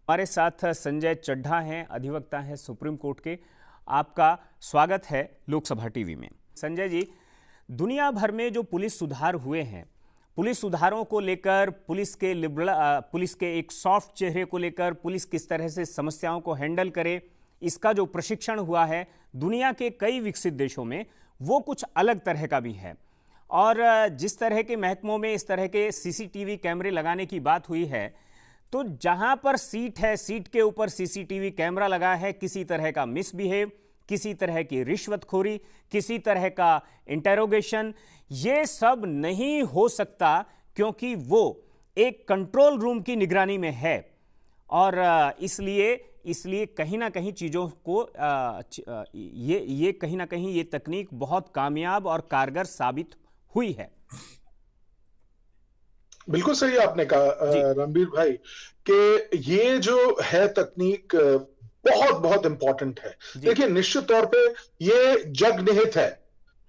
हमारे साथ संजय चड्ढा हैं, अधिवक्ता हैं सुप्रीम कोर्ट के। आपका स्वागत है लोकसभा टीवी में। संजय जी, दुनिया भर में जो पुलिस सुधार हुए हैं, पुलिस सुधारों को लेकर, पुलिस के एक सॉफ्ट चेहरे को लेकर, पुलिस किस तरह से समस्याओं को हैंडल करे, इसका जो प्रशिक्षण हुआ है दुनिया के कई विकसित देशों में, वो कुछ अलग तरह का भी है। और जिस तरह के महकमों में इस तरह के सीसीटीवी कैमरे लगाने की बात हुई है, तो जहां पर सीट है, सीट के ऊपर सीसीटीवी कैमरा लगा है, किसी तरह का मिसबिहेव, किसी तरह की रिश्वतखोरी, किसी तरह का इंटेरोगेशन, ये सब नहीं हो सकता क्योंकि वो एक कंट्रोल रूम की निगरानी में है। और इसलिए कहीं ना कहीं चीज़ों को ये कहीं ना कहीं ये तकनीक बहुत कामयाब और कारगर साबित हुई है। बिल्कुल सही आपने कहा रणबीर भाई कि ये जो है तकनीक बहुत बहुत इंपॉर्टेंट है। देखिए, निश्चित तौर पे ये जग निहित है।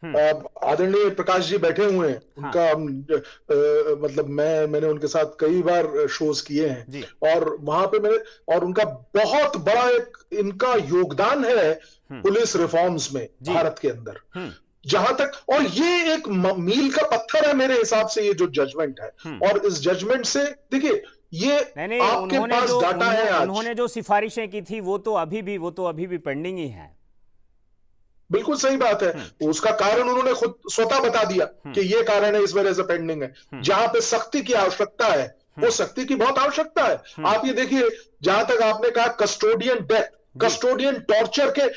आदरणीय प्रकाश जी बैठे हुए हैं, उनका मतलब मैंने उनके साथ कई बार शोज किए हैं और वहां पे और उनका बहुत बड़ा एक इनका योगदान है पुलिस रिफॉर्म्स में भारत के अंदर, जहां तक, और ये एक मील का पत्थर है मेरे हिसाब से ये जो जजमेंट है। और इस जजमेंट से देखिए, ये आपके पास डाटा है आज। उन्होंने जो सिफारिशें की थी वो तो अभी भी पेंडिंग ही है। बिल्कुल सही बात है। उसका कारण उन्होंने खुद स्वतः बता दिया कि ये कारण है, इस वजह से पेंडिंग है। जहां पे सख्ती की आवश्यकता है वो सख्ती की बहुत आवश्यकता है। आप ये देखिए, जहां तक आपने कहा कस्टोडियन डेथ, कस्टोडियन टॉर्चर के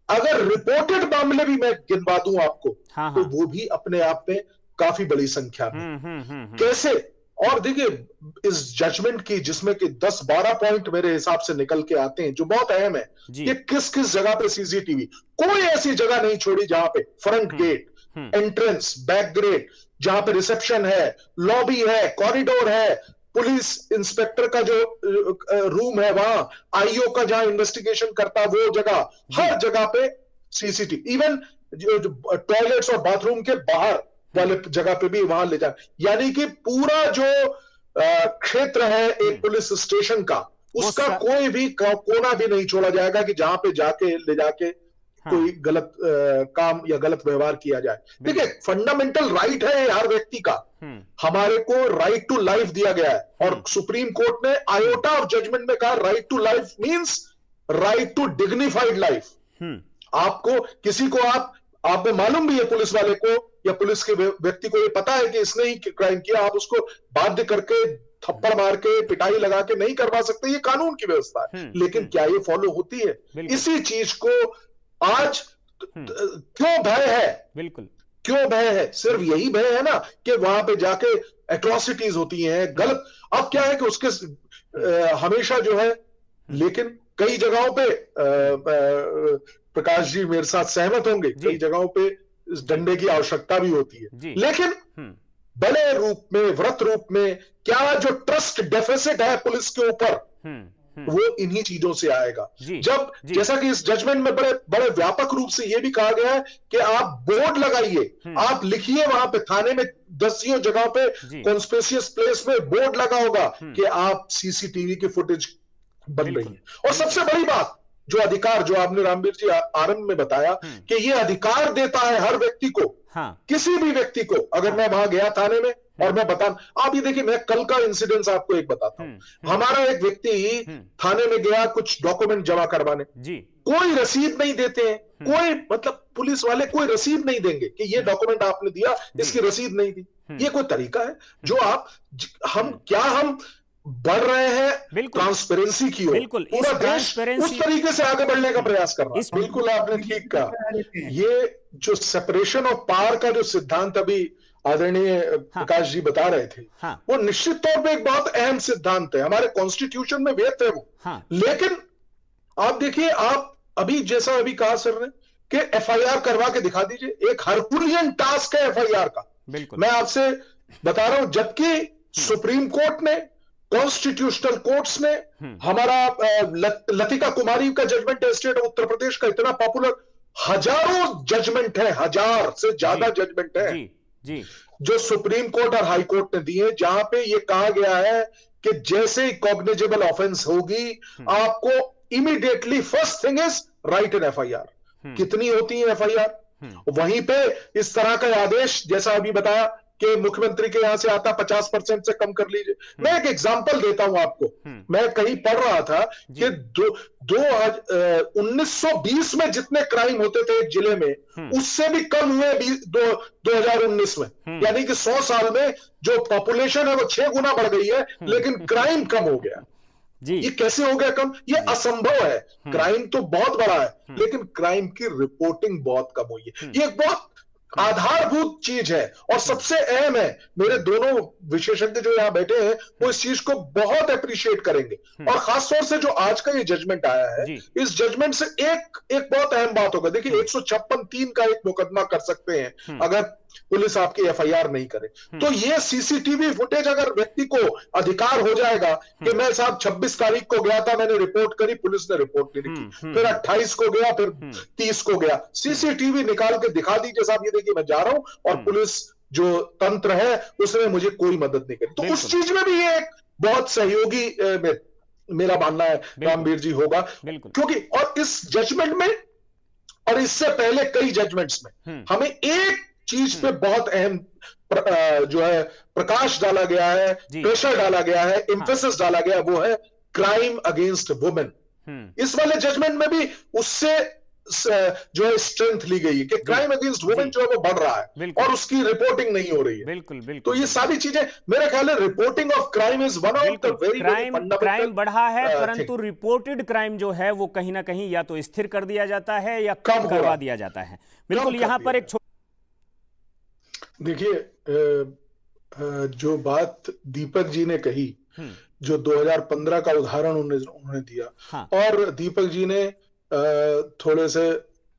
अगर रिपोर्टेड मामले भी मैं गिनवा दूं आपको, तो वो भी अपने आप में काफी बड़ी संख्या में। कैसे? और देखिए, इस जजमेंट की जिसमें कि 10-12 पॉइंट मेरे हिसाब से निकल के आते हैं जो बहुत अहम है कि किस किस जगह पे सीसीटीवी, कोई ऐसी जगह नहीं छोड़ी जहां पे front gate, entrance, back gate, जहां पे रिसेप्शन है, लॉबी है, कॉरिडोर है, पुलिस इंस्पेक्टर का जो रूम है वहां, आईओ का जहां इन्वेस्टिगेशन करता है वो जगह, हर जगह पे सीसीटीवी, इवन टॉयलेट्स और बाथरूम के बाहर वाले जगह पे भी वहां ले जाए। यानी कि पूरा जो क्षेत्र है एक पुलिस स्टेशन का, उसका कोई भी कोना भी नहीं छोड़ा जाएगा कि जहां पे ले जाके कोई गलत काम या गलत व्यवहार किया जाए। देखिए, फंडामेंटल राइट है हर व्यक्ति का। हमारे को राइट टू लाइफ दिया गया है और सुप्रीम कोर्ट ने आयोटा ऑफ जजमेंट में कहा right to life means right to dignified life. आपको किसी को आप में मालूम भी है, पुलिस वाले को या पुलिस के व्यक्ति को ये पता है कि इसने ही क्राइम किया, आप उसको बाध्य करके थप्पड़ मार के पिटाई लगा के नहीं करवा सकते, ये कानून की व्यवस्था है। लेकिन क्या ये फॉलो होती है? इसी चीज को आज क्यों भय है? बिल्कुल क्यों भय है? सिर्फ यही भय है ना कि वहां पे जाके एट्रोसिटीज होती हैं, गलत। अब क्या है कि उसके हमेशा जो है, लेकिन कई जगहों पे प्रकाश जी मेरे साथ सहमत होंगे, कई जगहों पे इस डंडे की आवश्यकता भी होती है। लेकिन बड़े रूप में, व्रत रूप में, क्या जो ट्रस्ट डेफिसिट है पुलिस के ऊपर, वो इन्हीं चीजों से आएगा। जब जैसा कि इस जजमेंट में बड़े बड़े व्यापक रूप से यह भी कहा गया है कि आप बोर्ड लगाइए, आप लिखिए वहां पे, थाने में 10 जगह पे कॉन्स्पिशियस प्लेस में बोर्ड लगा होगा कि आप सीसीटीवी की फुटेज बन रही है। और सबसे बड़ी बात, जो अधिकार, जो आपने रामवीर जी आरंभ में बताया कि ये अधिकार देता है हर व्यक्ति को, किसी भी व्यक्ति को। अगर मैं वहां गया थाने में और मैं आप ये देखिए, मैं कल का इंसिडेंस आपको एक बताता हूं। हमारा एक व्यक्ति थाने में गया कुछ डॉक्यूमेंट जमा करवाने, कोई रसीद नहीं देते हैं, कोई मतलब पुलिस वाले कोई रसीद नहीं देंगे कि ये डॉक्यूमेंट आपने दिया, इसकी रसीद नहीं दी। ये कोई तरीका है जो हम बढ़ रहे हैं ट्रांसपेरेंसी की ओर? पूरा देश उस तरीके से आगे बढ़ने का प्रयास कर रहा है। बिल्कुल आपने ठीक कहा। ये जो सेपरेशन ऑफ पावर का जो सिद्धांत अभी आदरणीय प्रकाश जी बता रहे थे, वो निश्चित तौर पे एक बहुत अहम सिद्धांत है, हमारे कॉन्स्टिट्यूशन में व्यक्त है वो। लेकिन आप देखिए, आप अभी कहा सर ने कि एफआईआर करवा के दिखा दीजिए, एक हरकुलियन टास्क है एफआईआर का। मैं आपसे बता रहा हूं, जबकि सुप्रीम कोर्ट ने, कॉन्स्टिट्यूशनल कोर्ट्स ने, हमारा लतिका कुमारी का जजमेंट है स्टेट ऑफ उत्तर प्रदेश का, इतना पॉपुलर, हजारों जजमेंट है, 1000 से ज्यादा जजमेंट है। जो सुप्रीम कोर्ट और हाई कोर्ट ने दी है, जहां पे ये कहा गया है कि जैसे ही कॉग्निजेबल ऑफेंस होगी, आपको immediately first thing is right an FIR. कितनी होती है एफआईआर? वहीं पे इस तरह का आदेश, जैसा अभी बताया कि मुख्यमंत्री के यहां से आता 50% से कम कर लीजिए। मैं एक एग्जांपल देता हूं आपको। मैं कहीं पढ़ रहा था कि 1920 में जितने क्राइम होते थे एक जिले में, उससे भी कम हुए 2019 में। यानी कि 100 साल में जो पॉपुलेशन है वो 6 गुना बढ़ गई है, लेकिन क्राइम कम हो गया। जी। ये कैसे हो गया कम? ये असंभव है। क्राइम तो बहुत बड़ा है, लेकिन क्राइम की रिपोर्टिंग बहुत कम हुई है। ये एक बहुत आधारभूत चीज है और सबसे अहम है। मेरे दोनों विशेषज्ञ जो यहां बैठे हैं वो इस चीज को बहुत अप्रिशिएट करेंगे। और खासतौर से जो आज का ये जजमेंट आया है, इस जजमेंट से एक बहुत अहम बात होगा। देखिए 156(3) का एक मुकदमा कर सकते हैं अगर पुलिस आपकी एफआईआर नहीं करे। तो ये सीसीटीवी फुटेज अगर व्यक्ति को अधिकार हो जाएगा कि मैं साहब 26 तारीख को गया था, मैंने रिपोर्ट करी, पुलिस ने रिपोर्ट नहीं लिखी, फिर 28 को गया, फिर 30 को गया, सीसीटीवी निकाल के दिखा दीजिए साहब, ये देखिए मैं जा रहा हूं और पुलिस जो तंत्र है उसने मुझे कोई मदद नहीं करी। तो उस चीज में भी ये एक बहुत सहयोगी मेरा मानना है रामवीर जी होगा, क्योंकि और इस जजमेंट में और इससे पहले कई जजमेंट्स में हमें एक चीज पे बहुत अहम जो है प्रकाश डाला गया है, प्रेशर डाला गया है, एम्फेसिस डाला गया है, वो है क्राइम अगेंस्ट वुमेन। इस वाले जजमेंट में भी उससे जो है स्ट्रेंथ ली गई है कि क्राइम अगेंस्ट वुमेन जो है वो बढ़ रहा है और उसकी रिपोर्टिंग नहीं हो रही है। बिल्कुल। तो ये सारी चीजें मेरा ख्याल है reporting of crime is one of the very crime बढ़ा है, परंतु रिपोर्टेड क्राइम जो है वो कहीं ना कहीं या तो स्थिर कर दिया जाता है या कम करवा दिया जाता है। बिल्कुल। यहां पर एक देखिए जो बात दीपक जी ने कही, जो 2015 का उदाहरण उन्होंने दिया, और दीपक जी ने थोड़े से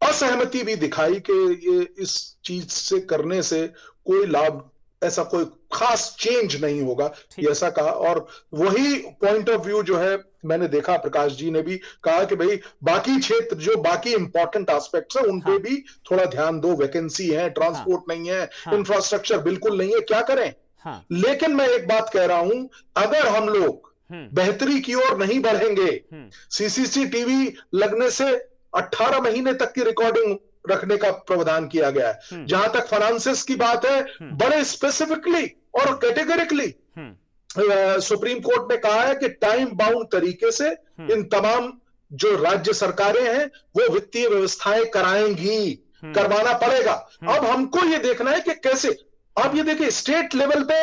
असहमति भी दिखाई कि ये इस चीज से करने से कोई लाभ, ऐसा कोई खास चेंज नहीं होगा, ऐसा कहा। और वही पॉइंट ऑफ व्यू जो है मैंने देखा, प्रकाश जी ने भी कहा कि भाई बाकी क्षेत्र जो बाकी इंपॉर्टेंट एस्पेक्ट्स है उन पे भी थोड़ा ध्यान दो, वैकेंसी है, ट्रांसपोर्ट नहीं है, इंफ्रास्ट्रक्चर बिल्कुल नहीं है, क्या करें। लेकिन मैं एक बात कह रहा हूं, अगर हम लोग बेहतरी की ओर नहीं बढ़ेंगे, सीसीटीवी लगने से 18 महीने तक की रिकॉर्डिंग रखने का प्रावधान किया गया है। जहां तक फाइनेंसेस की बात है, बड़े स्पेसिफिकली और कैटेगरिकली सुप्रीम कोर्ट ने कहा है कि टाइम बाउंड तरीके से इन तमाम जो राज्य सरकारें हैं वो वित्तीय व्यवस्थाएं कराएंगी, करवाना पड़ेगा। अब हमको ये देखना है कि कैसे। आप ये देखिए स्टेट लेवल पे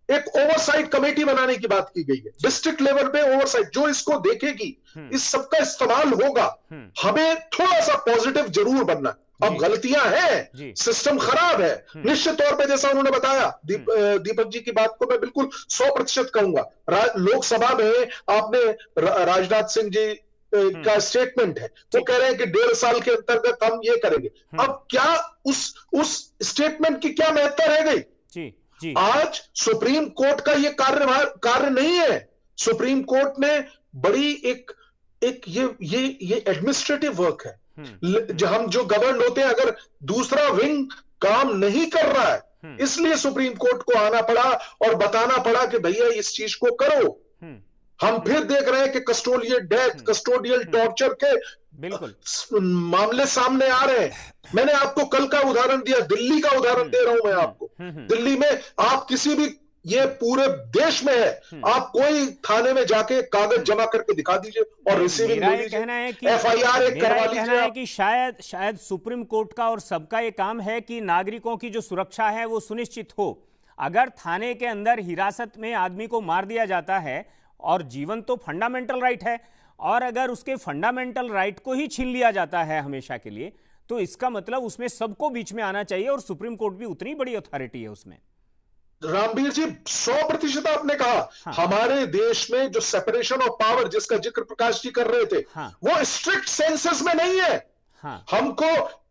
एक ओवरसाइट कमेटी बनाने की बात की गई है, डिस्ट्रिक्ट लेवल पे ओवरसाइट जो इसको देखेगी, इस सबका इस्तेमाल होगा। हमें थोड़ा सा पॉजिटिव जरूर बनना। अब गलतियां हैं, सिस्टम खराब है निश्चित तौर पे, जैसा उन्होंने बताया। दीपक जी की बात को मैं बिल्कुल 100% कहूंगा। लोकसभा में आपने राजनाथ सिंह जी का स्टेटमेंट है, वो कह रहे हैं कि 1.5 साल के अंतर्गत हम ये करेंगे। अब क्या उस स्टेटमेंट की क्या महत्ता रह गई? जी। आज सुप्रीम कोर्ट का ये कार्य नहीं है। सुप्रीम कोर्ट ने बड़ी एक ये एडमिनिस्ट्रेटिव वर्क है। हम जो गवर्न होते हैं, अगर दूसरा विंग काम नहीं कर रहा है, इसलिए सुप्रीम कोर्ट को आना पड़ा और बताना पड़ा कि भैया इस चीज को करो। हम फिर देख रहे हैं कि कस्टोडियल डेथ, कस्टोडियल टॉर्चर के बिल्कुल मामले सामने आ रहे हैं। मैंने आपको कल का उदाहरण दिया, दिल्ली का उदाहरण दे रहा हूं मैं आपको। दिल्ली में आप किसी भी, ये पूरे देश में है, आप कोई थाने में जाके कागज जमा करके दिखा दीजिए और रिसीविंग कहना है कि एफआईआर एक करवा लीजिए। कहना है कि शायद सुप्रीम कोर्ट का और सबका ये काम है कि नागरिकों की जो सुरक्षा है वो सुनिश्चित हो। अगर थाने के अंदर हिरासत में आदमी को मार दिया जाता है, और जीवन तो फंडामेंटल राइट है, और अगर उसके फंडामेंटल राइट को ही छीन लिया जाता है हमेशा के लिए, तो इसका मतलब उसमें सबको बीच में आना चाहिए, और सुप्रीम कोर्ट भी उतनी बड़ी अथॉरिटी है उसमें। रामवीर जी 100% आपने कहा। हमारे देश में जो सेपरेशन ऑफ पावर जिसका जिक्र प्रकाश जी कर रहे थे, वो स्ट्रिक्ट सेंसेस में नहीं है। हमको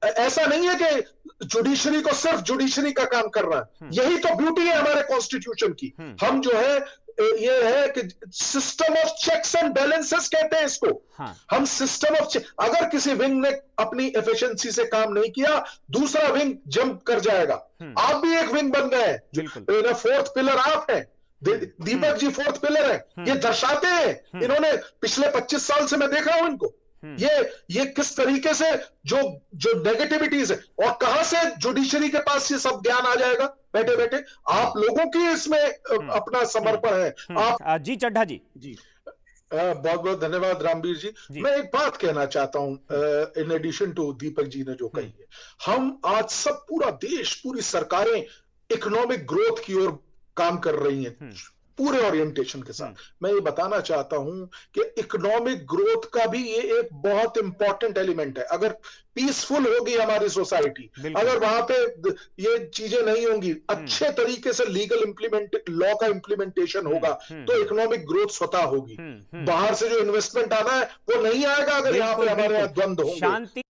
ऐसा नहीं है कि जुडिशरी को सिर्फ जुडिशरी का काम कर रहा है। यही तो ब्यूटी है हमारे कॉन्स्टिट्यूशन की। हम जो है ये है कि system of checks and balances कहते हैं इसको। हाँ। हम सिस्टम ऑफ अगर किसी विंग ने अपनी एफिशिएंसी से काम नहीं किया, दूसरा विंग जंप कर जाएगा। आप भी एक विंग बन गए हैं, फोर्थ पिलर आप हैं, दीपक जी फोर्थ पिलर है। ये दर्शाते हैं, इन्होंने पिछले 25 साल से मैं देख रहा हूं इनको, ये किस तरीके से जो नेगेटिविटीज है, और कहां से जुडिशरी के पास ये सब ज्ञान आ जाएगा बैठे बैठे। आप लोगों की इसमें अपना समर्पण है। आप जी चड्ढा जी। जी बहुत बहुत धन्यवाद रामवीर जी। मैं एक बात कहना चाहता हूं in addition to Deepak ji ने जो कही है, हम आज सब पूरा देश, पूरी सरकारें इकोनॉमिक ग्रोथ की ओर काम कर रही हैं पूरे ओरिएंटेशन के साथ। मैं ये बताना चाहता हूं कि इकोनॉमिक ग्रोथ का भी ये एक बहुत इंपॉर्टेंट एलिमेंट है। अगर पीसफुल होगी हमारी सोसाइटी, अगर वहां पे ये चीजें नहीं होंगी, अच्छे तरीके से लीगल लॉ का इंप्लीमेंटेशन होगा, तो इकोनॉमिक ग्रोथ स्वतः होगी। बाहर से जो इन्वेस्टमेंट आना है वो नहीं आएगा अगर यहाँ पे हमारे यहाँ द्वंद्व होंगे।